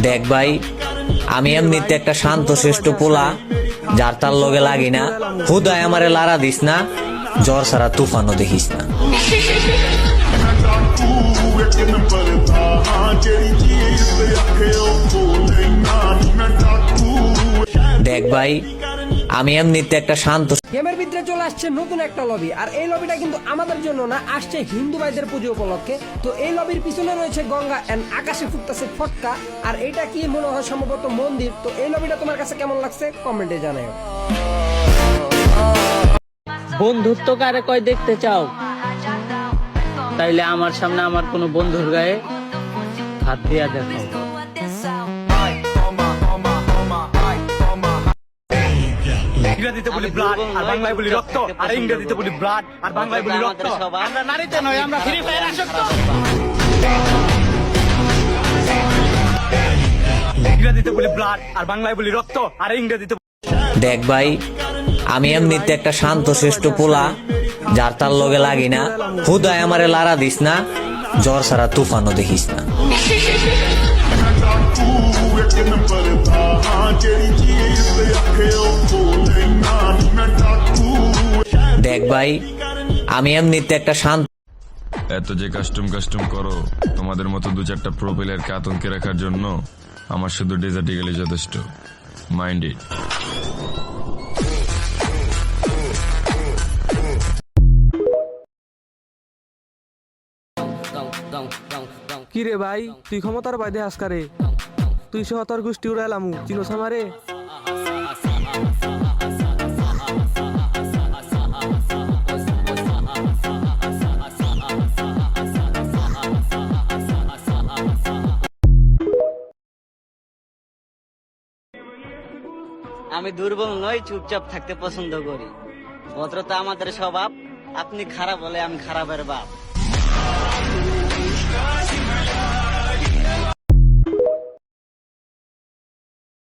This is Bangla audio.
দেখ ভাই, আমি এমনিতে একটা শান্ত শিষ্ট পোলা, যার তার লগে লাগি না। হুদায় আমারে লারা দিস না, জ্বর সারা তুফানও দেখিস না। দেখ ভাই, আমি এমনিতে একটা শান্ত। গেমের ভিতরে চলে আসছে নতুন একটা লবি, আর এই লবিটা কিন্তু আমাদের জন্য না, আসছে হিন্দু ভাইদের পুজো উপলক্ষে। তো এই লবির পিছনে রয়েছে গঙ্গা এন্ড আকাশে ফুটতেছে ফটকা, আর এটা কি মনে হয় সম্ভবত মন্দির। তো এই লবিটা তোমার কাছে কেমন লাগছে কমেন্টে জানাও। বন্ধুত্ব কারে কয় দেখতে চাও, তাইলে আমার সামনে আমার কোনো বন্ধুর গায়ে হাত দিয়া দেখাও। ইংরেজিতে বলি ব্লাড আর বাংলায় বলি রক্ত, আর ইংরেজিতে বলি ব্লাড আর বাংলায় বলি রক্ত। আমরা নারীতে নয়, আমরা ফ্রি ফায়ার আসক্ত। ইংরেজিতে বলি ব্লাড আর বাংলায় বলি রক্ত, আর ইংরেজিতে। দেখ ভাই, আমি এমনিতে একটা শান্ত শিষ্ট পোলা, যার তার লগে লাগি না। হুদায় আমারে লারা দিস না, জ্বর সারা তুফানও দেখিস না। দেখ ভাই, আমি এমনিতে একটা শান্ত। এত যে কাস্টম করো তোমাদের মতো দু চারটা প্রো প্লেয়ারকে আতঙ্কে রাখার জন্য, আমার শুধু ডেজার্টে গেলে যথেষ্ট। Mind it. কি রে ভাই, তুই ক্ষমতার বাইদে আসকারে, তুই সহ তোর গোষ্ঠী উড়াইলামু চিনোস আমারে। আমি দুর্বল নই, চুপচাপ থাকতে পছন্দ করি। ভদ্রতা আমাদের স্বভাব। আপনি খারাপ হলে আমি খারাপের বাপ।